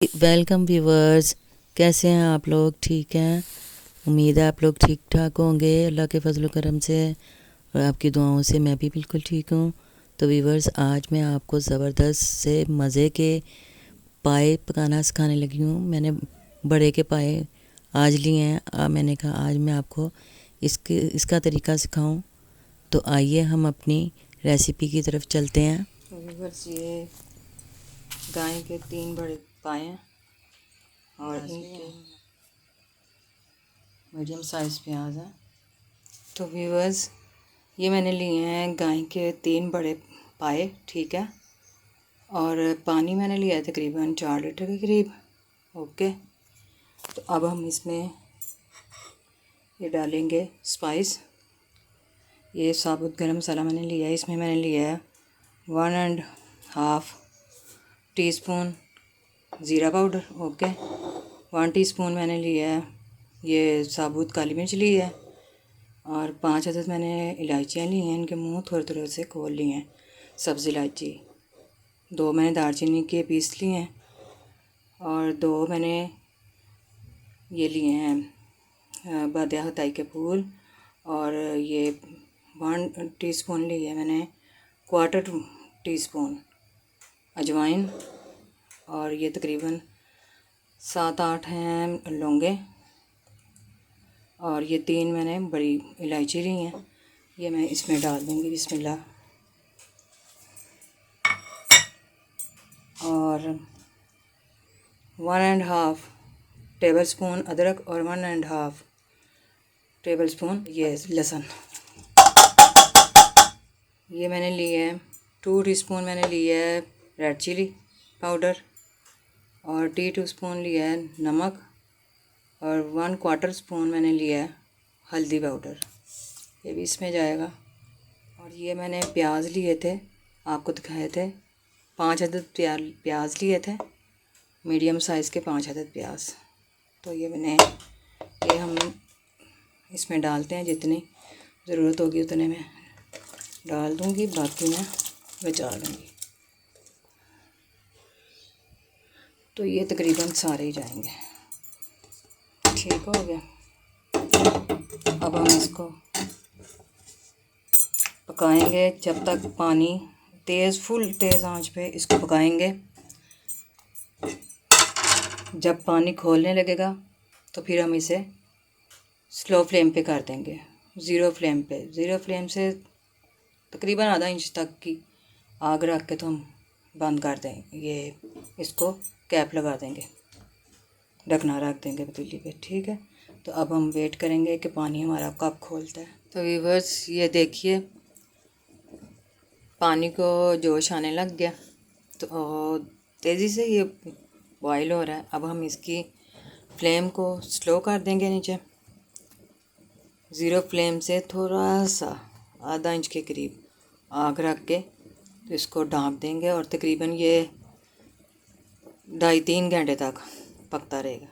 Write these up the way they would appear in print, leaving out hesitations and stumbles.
Welcome viewers. कैसे हैं आप लोग? ठीक हैं? उम्मीद है आप लोग ठीक ठाक होंगे अल्लाह के फजल करम से, और आपकी दुआओं से मैं भी बिल्कुल ठीक हूँ। तो व्यूवर्स, आज मैं आपको ज़बरदस्त से मज़े के पाए पकाना सिखाने लगी हूँ। मैंने बड़े के पाए आज लिए हैं। मैंने कहा आज मैं आपको इसका तरीका सिखाऊं। तो आइए हम अपनी रेसिपी की तरफ चलते हैं। तो व्यूवर्स, ये गाय के 3 बड़े पाए हैं और इनके मीडियम साइज़ प्याज है। तो व्यूवर्स, ये मैंने लिए हैं गाय के 3 बड़े पाए, ठीक है। और पानी मैंने लिया है तकरीबन 4 लीटर के करीब। ओके, तो अब हम इसमें ये डालेंगे स्पाइस। ये साबुत गरम मसाला मैंने लिया है। इसमें मैंने लिया है 1.5 टीस्पून ज़ीरा पाउडर। ओके, 1 टीस्पून मैंने लिया है ये साबुत काली मिर्च ली है, और 5 अदद मैंने इलायचियाँ ली हैं। इनके मुंह थोड़े थोड़े से खोल लिए हैं। सब्ज़ी इलायची 2 मैंने दालचीनी के पीस लिए हैं, और 2 मैंने ये लिए हैं बादिया हताई के फूल, और ये 1 टीस्पून लिए मैंने 1/4 टीस्पून अजवाइन, और ये तकरीबन 7-8 हैं लौंगे, और ये 3 मैंने बड़ी इलायची ली हैं। ये मैं इसमें डाल दूँगी बिस्मिल्लाह। और 1.5 टेबल स्पून अदरक और 1.5 टेबल स्पून ये लहसुन। ये मैंने लिए है 2 टीस्पून मैंने लिया है रेड चिली पाउडर, और 2 स्पून लिया है नमक, और 1/4 स्पून मैंने लिया है हल्दी पाउडर। ये भी इसमें जाएगा। और ये मैंने प्याज लिए थे, आपको दिखाए थे 5 अदद प्याज लिए थे, मीडियम साइज़ के 5 अदद प्याज। तो ये हम इसमें डालते हैं। जितनी ज़रूरत होगी उतने में डाल दूँगी, बाकी मैं बचा लूँगी। तो ये तकरीबन सारे ही जाएंगे। ठीक हो गया। अब हम इसको पकाएंगे जब तक पानी फुल तेज़ आंच पे इसको पकाएंगे। जब पानी खोलने लगेगा तो फिर हम इसे स्लो फ्लेम पे कर देंगे, ज़ीरो फ्लेम से तकरीबन आधा इंच तक की आग रख के तो हम बंद कर देंगे। ये इसको कैप लगा देंगे, ढकना रख देंगे पतीली पे, ठीक है। तो अब हम वेट करेंगे कि पानी हमारा कब खोलता है। तो व्यूअर्स, ये देखिए पानी को जोश आने लग गया, तो तेज़ी से ये बॉईल हो रहा है। अब हम इसकी फ्लेम को स्लो कर देंगे नीचे, ज़ीरो फ्लेम से थोड़ा सा आधा इंच के करीब आग रख के तो इसको ढाँप देंगे, और तकरीबन ये 2.5-3 घंटे तक पकता रहेगा।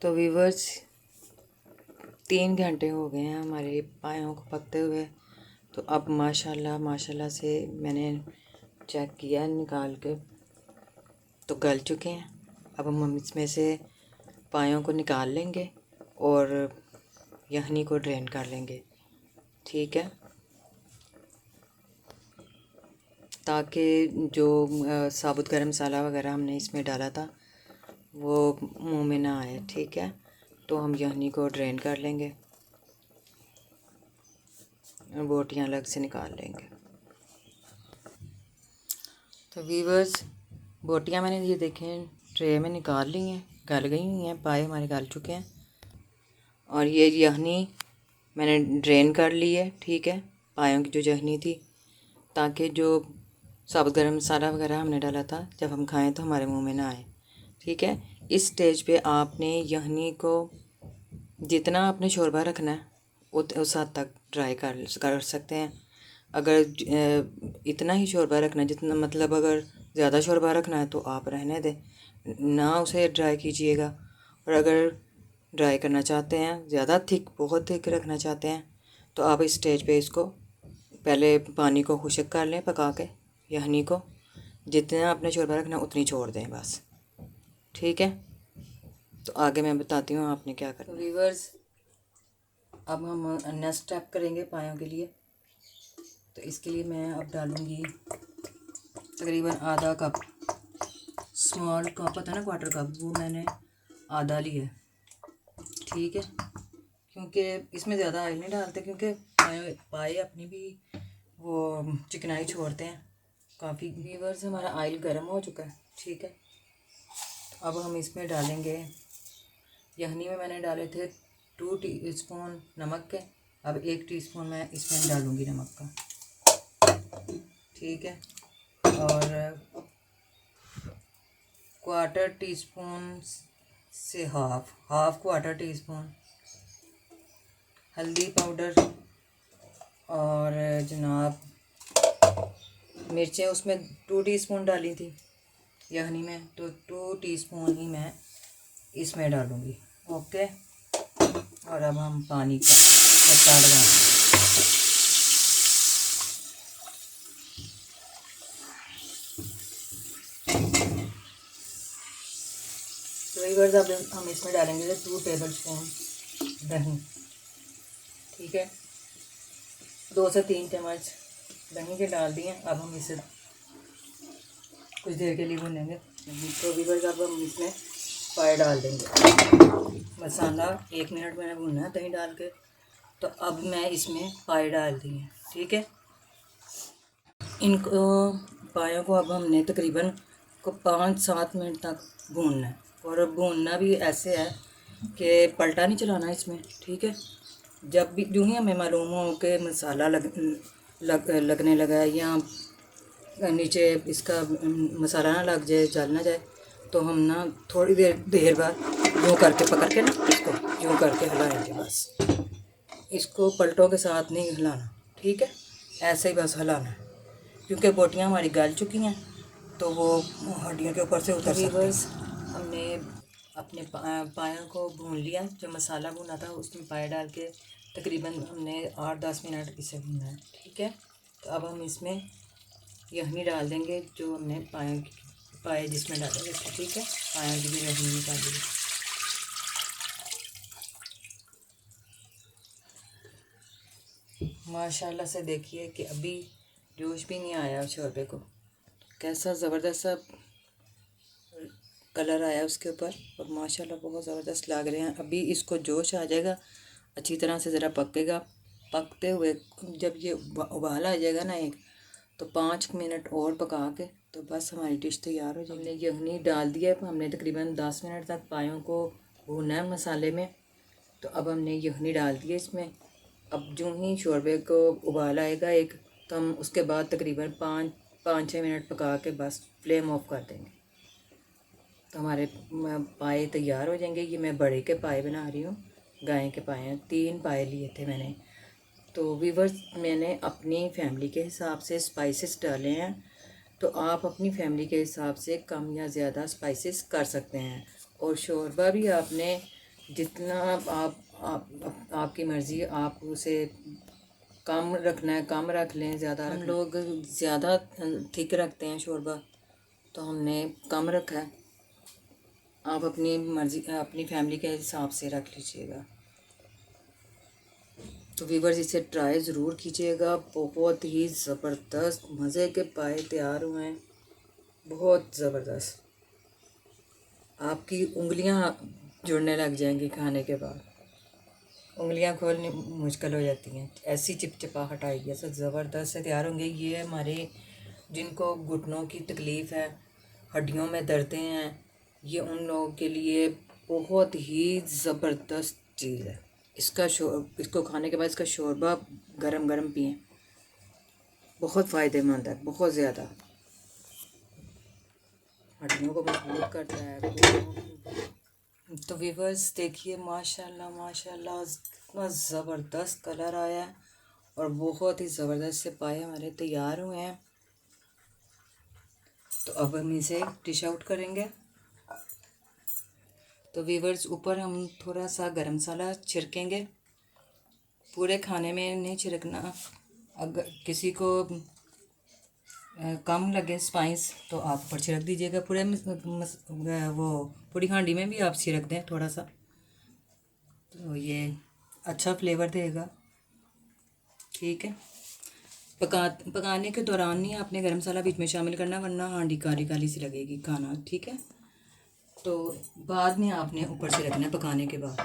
तो व्यूअर्स, 3 घंटे हो गए हैं हमारे पायों को पकते हुए। तो अब माशाल्लाह से मैंने चेक किया निकाल के, तो गल चुके हैं। अब हम इसमें से पायों को निकाल लेंगे और यखनी को ड्रेन कर लेंगे, ठीक है, ताकि जो साबुत गरम मसाला वगैरह हमने इसमें डाला था वो मुंह में ना आए, ठीक है। तो हम यखनी को ड्रेन कर लेंगे और बोटियाँ अलग से निकाल लेंगे। तो व्यूअर्स, बोटियाँ मैंने ये देखें ट्रे में निकाल ली हैं, गल गई हुई हैं, पाए हमारे गल चुके हैं। और ये यखनी मैंने ड्रेन कर ली है, ठीक है, पायों की जो यखनी थी, ताकि जो साबुत गरम मसाला वगैरह हमने डाला था जब हम खाएं तो हमारे मुंह में ना आए, ठीक है। इस स्टेज पे आपने यखनी को जितना आपने शोरबा रखना है उस हद तक ड्राई कर सकते हैं। अगर इतना ही शोरबा रखना है जितना, मतलब अगर ज़्यादा शोरबा रखना है तो आप रहने दें, ना उसे ड्राई कीजिएगा। और अगर ड्राई करना चाहते हैं, ज़्यादा थिक, बहुत थिक रखना चाहते हैं, तो आप इस स्टेज पे इसको पहले पानी को खुश्क कर लें पका के। यखनी को जितना आपने शोरबा रखना उतनी छोड़ दें बस, ठीक है। तो आगे मैं बताती हूँ आपने क्या करना। व्यूअर्स, अब हम नेक्स्ट स्टेप करेंगे पायों के लिए। तो इसके लिए मैं अब डालूँगी तकरीबन आधा कप। स्मॉल कप होता है ना, क्वार्टर कप, वो मैंने आधा लिया है, ठीक है। क्योंकि इसमें ज़्यादा ऑयल नहीं डालते, क्योंकि पाए अपनी भी वो चिकनाई छोड़ते हैं काफ़ी। व्यूअर्स, हमारा ऑयल गर्म हो चुका है, ठीक है। अब हम इसमें डालेंगे, यखनी में मैंने डाले थे 2 टीस्पून नमक के। अब 1 टीस्पून मैं इसमें डालूँगी नमक का, ठीक है। और क्वार्टर टीस्पून से हाफ क्वार्टर टीस्पून हल्दी पाउडर। और जनाब मिर्चें उसमें 2 टीस्पून डाली थी यखनी में, तो 2 टीस्पून ही मैं इसमें डालूँगी, ओके। और अब हम पानी का तड़का लगाएंगे। तो व्यूअर्स, अब हम इसमें डालेंगे 2 टेबल स्पून दही, ठीक है। 2 से 3 चम्मच दही के डाल दिए। अब हम इसे कुछ देर के लिए भूनेंगे। तो व्यूअर्स, अब हम इसमें पाए डाल देंगे। मसाला 1 मिनट मैंने भूना है दही डाल के। तो अब मैं इसमें पाए डाल दी हैं, ठीक है। इनको पायों को अब हमने तकरीबन 5-7 मिनट तक भूनना है। और भूनना भी ऐसे है कि पलटा नहीं चलाना इसमें, ठीक है। जब भी यूँ ही हमें मालूम हो कि मसाला लगने लगा है या नीचे इसका मसाला ना लग जाए, जल ना जाए, तो हम ना थोड़ी देर बाद यूँ करके पकड़ के ना इसको यूँ करके हिलाएंगे बस। इसको पलटों के साथ नहीं हिलाना, ठीक है। ऐसे ही बस हिलाना है, क्योंकि बोटियाँ हमारी गल चुकी हैं तो वो हड्डियों के ऊपर से उतर सकती हैं। हमने अपने पायों को भून लिया। जो मसाला भुना था उसमें पाए डाल के तकरीबन हमने 8-10 मिनट इसे भूना है, ठीक है। तो अब हम इसमें यखनी डाल देंगे जो हमने पाए जिसमें डालेंगे, ठीक है। पायों की भी यखनी निकालिए। माशाल्लाह से देखिए कि अभी जोश भी नहीं आया शोरबे को, कैसा ज़बरदस्त सा कलर आया उसके ऊपर, और माशाल्लाह बहुत ज़बरदस्त लग रहे हैं। अभी इसको जोश आ जाएगा, अच्छी तरह से ज़रा पकेगा। पकते हुए जब ये उबाल आ जाएगा ना एक, तो 5 मिनट और पका के तो बस हमारी डिश तैयार हो जाएगी। हमने यखनी डाल दिया है, हमने तकरीबन 10 मिनट तक पायों को भूना है मसाले में। तो अब हमने यखनी डाल दी है इसमें। अब जो ही शोरबे को उबाल आएगा एक, तो हम उसके बाद तकरीबन 5-6 मिनट पका के बस फ्लेम ऑफ कर देंगे। तो हमारे पाए तैयार हो जाएंगे। ये मैं बड़े के पाए बना रही हूँ, गाय के पाए हैं। 3 पाए लिए थे मैंने। तो व्यूअर्स, मैंने अपनी फैमिली के हिसाब से स्पाइसेस डाले हैं, तो आप अपनी फैमिली के हिसाब से कम या ज़्यादा स्पाइसेस कर सकते हैं। और शोरबा भी आपने जितना आपकी मर्ज़ी, आप उसे कम रखना है कम रख लें, ज़्यादा हम लोग ज़्यादा थिक रखते हैं शोरबा, तो हमने कम रखा है। आप अपनी मर्ज़ी अपनी फैमिली के हिसाब से रख लीजिएगा। तो व्यूअर्स, इसे ट्राई ज़रूर कीजिएगा। बहुत ही ज़बरदस्त मज़े के पाए तैयार हुए हैं, बहुत ज़बरदस्त। आपकी उंगलियां जुड़ने लग जाएंगी खाने के बाद, उंगलियां खोलनी मुश्किल हो जाती हैं, ऐसी चिपचिपाहट आएगी। ऐसा ज़बरदस्त से तैयार होंगे। ये हमारे जिनको घुटनों की तकलीफ़ है, हड्डियों में दर्दें हैं, ये उन लोगों के लिए बहुत ही ज़बरदस्त चीज़ है। इसको खाने के बाद इसका शोरबा गरम गरम पिएं, बहुत फ़ायदेमंद है, बहुत ज़्यादा हड्डियों को मजबूत करता है। तो व्यूअर्स देखिए, माशाल्लाह माशाल्लाह इतना ज़बरदस्त कलर आया है और बहुत ही ज़बरदस्त से पाए हमारे तैयार हुए हैं। तो अब हम इसे डिश आउट करेंगे। तो व्यूअर्स, ऊपर हम थोड़ा सा गरम मसाला छिड़केंगे। पूरे खाने में नहीं छिड़कना। अगर किसी को कम लगे स्पाइस तो आप ऊपर छिड़क दीजिएगा। पूरे वो पूरी हांडी में भी आप छिड़क दें थोड़ा सा, तो ये अच्छा फ्लेवर देगा। ठीक है, पकाने के दौरान नहीं आपने गरम मसाला बीच में शामिल करना, वरना हांडी काली काली सी लगेगी खाना। ठीक है, तो बाद में आपने ऊपर से रखना है पकाने के बाद।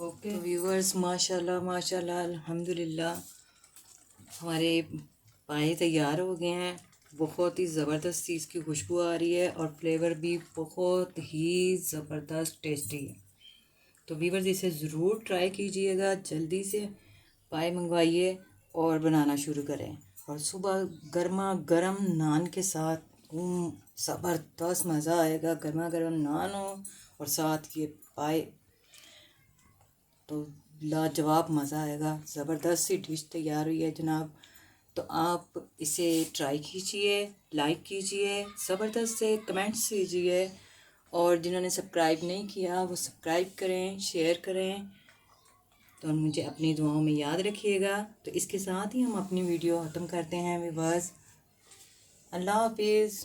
ओके तो व्यूअर्स, माशाल्लाह माशाल्लाह अल्हम्दुलिल्लाह, हमारे पाए तैयार हो गए हैं। बहुत ही ज़बरदस्त सी इसकी खुशबू आ रही है और फ्लेवर भी बहुत ही ज़बरदस्त टेस्टी है। तो व्यूअर्स, इसे ज़रूर ट्राई कीजिएगा, जल्दी से पाए मंगवाइए और बनाना शुरू करें। और सुबह गर्मा गर्म नान के साथ ज़बरदस्त मज़ा आएगा। गर्मा गर्म नान हो और साथ ये पाए, तो लाजवाब मज़ा आएगा। ज़बरदस्त सी डिश तैयार हुई है जनाब। तो आप इसे ट्राई कीजिए, लाइक कीजिए, ज़बरदस्त से कमेंट्स कीजिए, और जिन्होंने सब्सक्राइब नहीं किया वो सब्सक्राइब करें, शेयर करें। तो मुझे अपनी दुआओं में याद रखिएगा। तो इसके साथ ही हम अपनी वीडियो ख़त्म करते हैं व्यूअर्स। अल्लाह हाफिज़।